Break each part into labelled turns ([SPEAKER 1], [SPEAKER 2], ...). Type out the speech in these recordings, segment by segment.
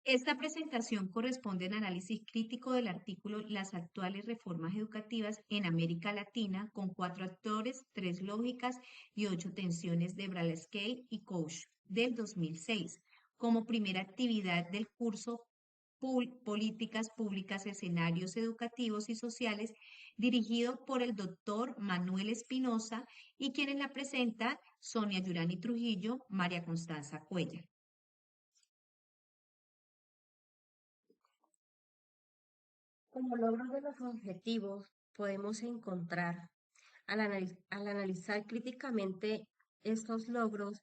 [SPEAKER 1] Esta presentación corresponde al análisis crítico del artículo Las actuales reformas educativas en América Latina, con 4 actores, 3 lógicas y 8 tensiones de Bralescaille y Couch, del 2006, como primera actividad del curso Políticas Públicas, Escenarios Educativos y Sociales, dirigido por el doctor Manuel Espinosa, y quienes la presentan: Sonia Yurani Trujillo, María Constanza Cuellar.
[SPEAKER 2] Como logro de los objetivos, podemos encontrar, al analizar críticamente estos logros,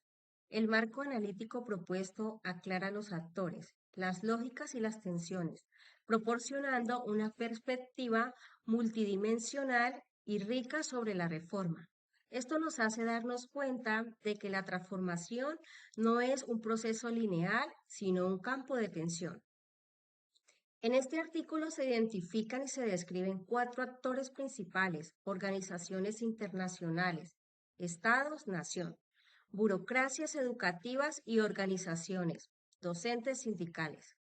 [SPEAKER 2] el marco analítico propuesto aclara los actores, las lógicas y las tensiones, proporcionando una perspectiva multidimensional y rica sobre la reforma. Esto nos hace darnos cuenta de que la transformación no es un proceso lineal, sino un campo de tensión. En este artículo se identifican y se describen 4 actores principales: organizaciones internacionales, estados, nación, burocracias educativas y organizaciones, docentes sindicales.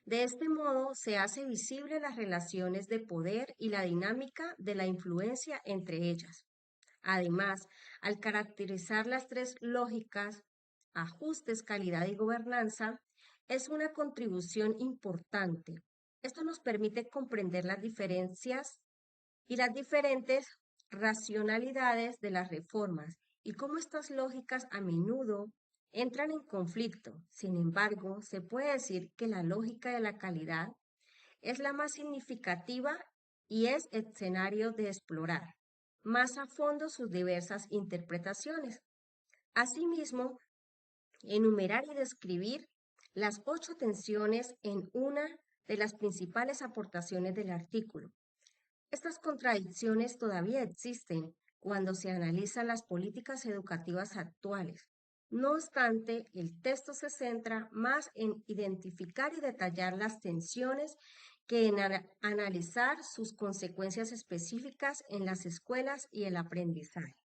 [SPEAKER 2] De este modo se hace visible las relaciones de poder y la dinámica de la influencia entre ellas. Además, al caracterizar las 3 lógicas, ajustes, calidad y gobernanza, es una contribución importante. Esto nos permite comprender las diferencias y las diferentes racionalidades de las reformas y cómo estas lógicas a menudo entran en conflicto. Sin embargo, se puede decir que la lógica de la calidad es la más significativa y es escenario de explorar más a fondo sus diversas interpretaciones. Asimismo, enumerar y describir las 8 tensiones en una de las principales aportaciones del artículo. Estas contradicciones todavía existen cuando se analizan las políticas educativas actuales. No obstante, el texto se centra más en identificar y detallar las tensiones que en analizar sus consecuencias específicas en las escuelas y el aprendizaje.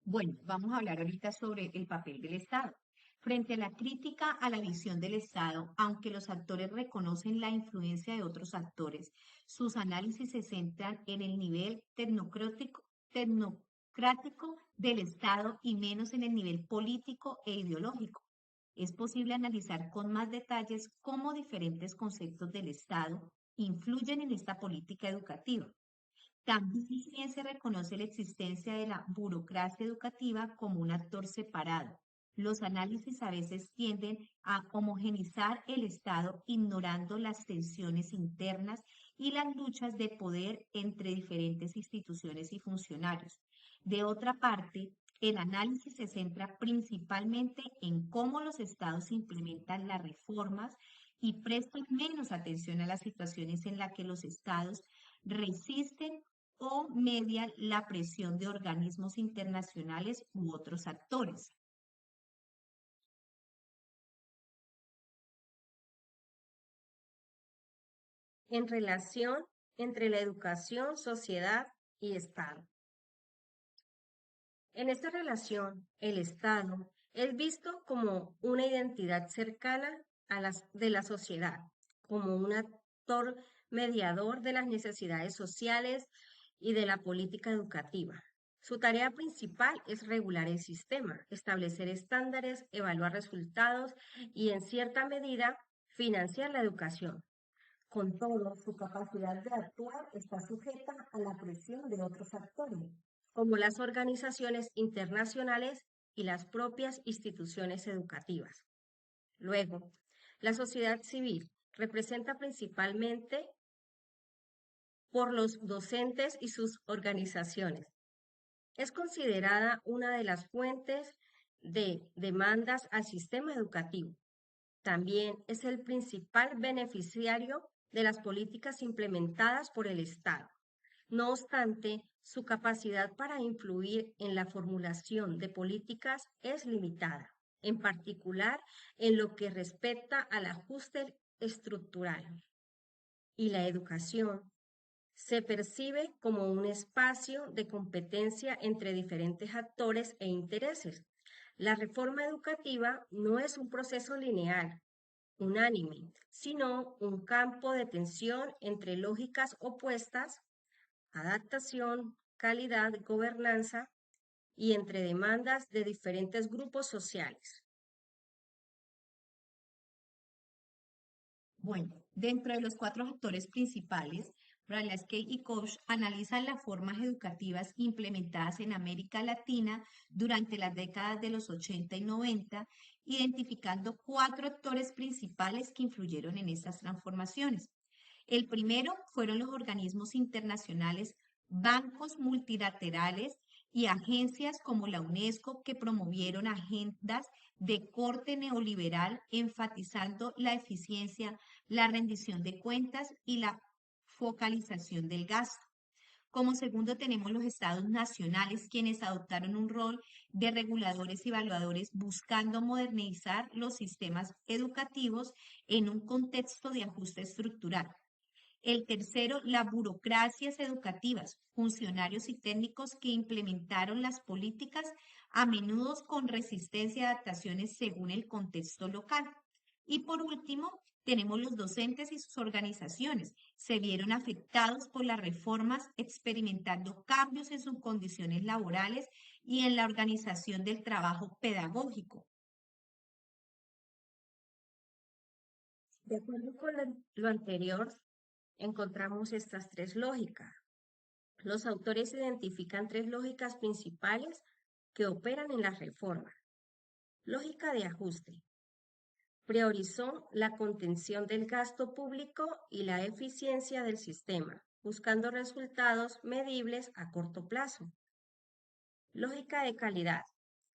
[SPEAKER 1] Bueno, vamos a hablar ahorita sobre el papel del Estado. Frente a la crítica a la visión del Estado, aunque los actores reconocen la influencia de otros actores, sus análisis se centran en el nivel tecnocrático del Estado y menos en el nivel político e ideológico. Es posible analizar con más detalles cómo diferentes conceptos del Estado influyen en esta política educativa. También se reconoce la existencia de la burocracia educativa como un actor separado. Los análisis a veces tienden a homogenizar el Estado, ignorando las tensiones internas y las luchas de poder entre diferentes instituciones y funcionarios. De otra parte, el análisis se centra principalmente en cómo los estados implementan las reformas y prestan menos atención a las situaciones en las que los estados resisten o median la presión de organismos internacionales u otros actores.
[SPEAKER 2] En relación entre la educación, sociedad y Estado. En esta relación, el Estado es visto como una identidad cercana de la sociedad, como un actor mediador de las necesidades sociales y de la política educativa. Su tarea principal es regular el sistema, establecer estándares, evaluar resultados y, en cierta medida, financiar la educación. Con todo, su capacidad de actuar está sujeta a la presión de otros actores, como las organizaciones internacionales y las propias instituciones educativas. Luego, la sociedad civil representa principalmente por los docentes y sus organizaciones. Es considerada una de las fuentes de demandas al sistema educativo. También es el principal beneficiario de las políticas implementadas por el Estado. No obstante, su capacidad para influir en la formulación de políticas es limitada, en particular en lo que respecta al ajuste estructural. Y la educación se percibe como un espacio de competencia entre diferentes actores e intereses. La reforma educativa no es un proceso lineal, unánime, sino un campo de tensión entre lógicas opuestas, adaptación, calidad, gobernanza y entre demandas de diferentes grupos sociales.
[SPEAKER 1] Bueno, dentro de los cuatro actores principales, Bralaskey y Koch analizan las formas educativas implementadas en América Latina durante las décadas de los 80 y 90, identificando cuatro actores principales que influyeron en estas transformaciones. El primero fueron los organismos internacionales, bancos multilaterales y agencias como la UNESCO que promovieron agendas de corte neoliberal enfatizando la eficiencia, la rendición de cuentas y la focalización del gasto. Como segundo tenemos los estados nacionales, quienes adoptaron un rol de reguladores y evaluadores buscando modernizar los sistemas educativos en un contexto de ajuste estructural. El tercero, las burocracias educativas, funcionarios y técnicos que implementaron las políticas a menudo con resistencia y adaptaciones según el contexto local. Y por último, tenemos los docentes y sus organizaciones. Se vieron afectados por las reformas, experimentando cambios en sus condiciones laborales y en la organización del trabajo pedagógico.
[SPEAKER 2] De acuerdo con lo anterior, encontramos estas tres lógicas. Los autores identifican tres lógicas principales que operan en la reforma. Lógica de ajuste. Priorizó la contención del gasto público y la eficiencia del sistema, buscando resultados medibles a corto plazo. Lógica de calidad.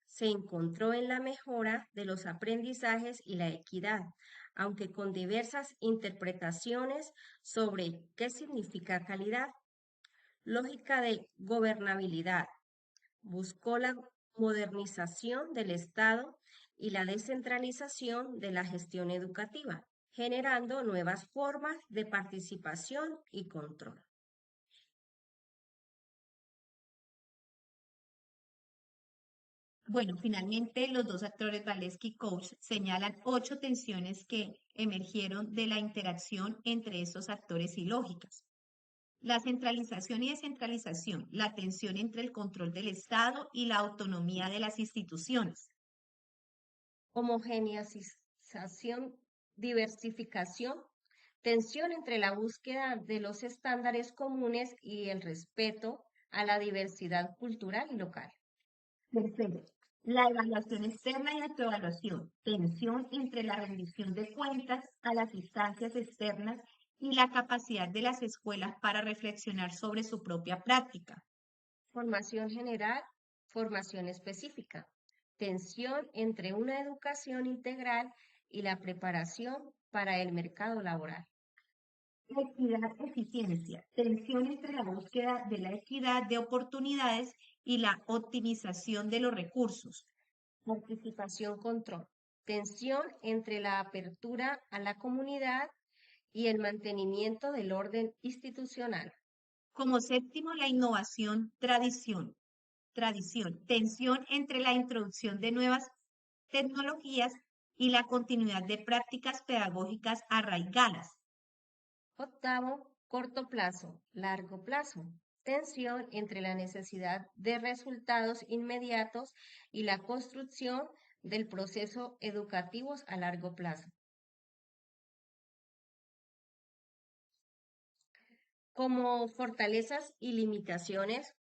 [SPEAKER 2] Se encontró en la mejora de los aprendizajes y la equidad, aunque con diversas interpretaciones sobre qué significa calidad. Lógica de gobernabilidad. Buscó la modernización del Estado y la descentralización de la gestión educativa, generando nuevas formas de participación y control.
[SPEAKER 1] Bueno, finalmente los dos actores Valesky y Coach señalan 8 tensiones que emergieron de la interacción entre estos actores y lógicas. La centralización y descentralización, la tensión entre el control del Estado y la autonomía de las instituciones.
[SPEAKER 2] Homogeneización, diversificación, tensión entre la búsqueda de los estándares comunes y el respeto a la diversidad cultural y local.
[SPEAKER 1] Tercero, la evaluación externa y autoevaluación, tensión entre la rendición de cuentas a las instancias externas y la capacidad de las escuelas para reflexionar sobre su propia práctica.
[SPEAKER 2] Formación general, formación específica, tensión entre una educación integral y la preparación para el mercado laboral.
[SPEAKER 1] Equidad, eficiencia, tensión entre la búsqueda de la equidad de oportunidades y la optimización de los recursos.
[SPEAKER 2] Participación, control, tensión entre la apertura a la comunidad y el mantenimiento del orden institucional.
[SPEAKER 1] Como séptimo, la innovación, tradición, tensión entre la introducción de nuevas tecnologías y la continuidad de prácticas pedagógicas arraigadas.
[SPEAKER 2] Octavo, corto plazo, largo plazo. Tensión entre la necesidad de resultados inmediatos y la construcción del proceso educativo a largo plazo. Como fortalezas y limitaciones,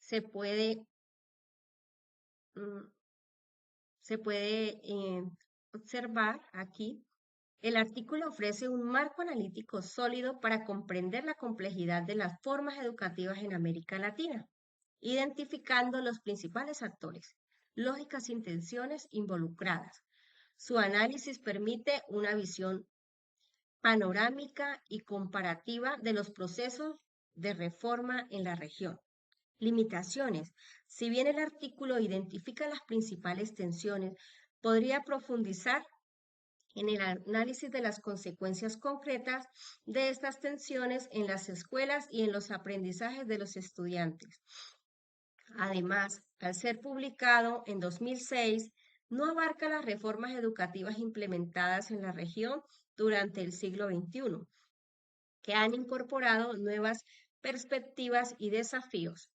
[SPEAKER 2] se puede, mm, se puede observar aquí. El artículo ofrece un marco analítico sólido para comprender la complejidad de las formas educativas en América Latina, identificando los principales actores, lógicas e intenciones involucradas. Su análisis permite una visión panorámica y comparativa de los procesos de reforma en la región. Limitaciones. Si bien el artículo identifica las principales tensiones, podría profundizar en el análisis de las consecuencias concretas de estas tensiones en las escuelas y en los aprendizajes de los estudiantes. Además, al ser publicado en 2006, no abarca las reformas educativas implementadas en la región durante el siglo XXI, que han incorporado nuevas perspectivas y desafíos.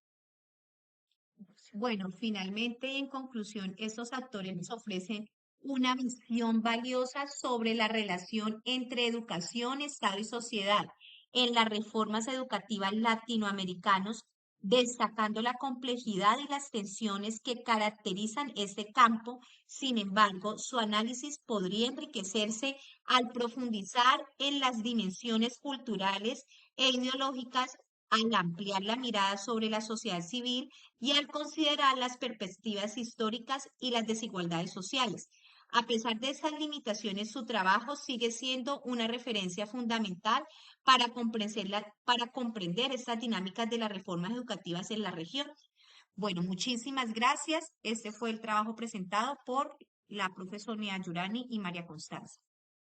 [SPEAKER 1] Bueno, finalmente y en conclusión, estos autores nos ofrecen una visión valiosa sobre la relación entre educación, Estado y sociedad en las reformas educativas latinoamericanos, destacando la complejidad y las tensiones que caracterizan este campo. Sin embargo, su análisis podría enriquecerse al profundizar en las dimensiones culturales e ideológicas, al ampliar la mirada sobre la sociedad civil y al considerar las perspectivas históricas y las desigualdades sociales. A pesar de esas limitaciones, su trabajo sigue siendo una referencia fundamental para comprender estas dinámicas de las reformas educativas en la región. Bueno, muchísimas gracias. Este fue el trabajo presentado por la profesora Nia Yurani y María Constanza.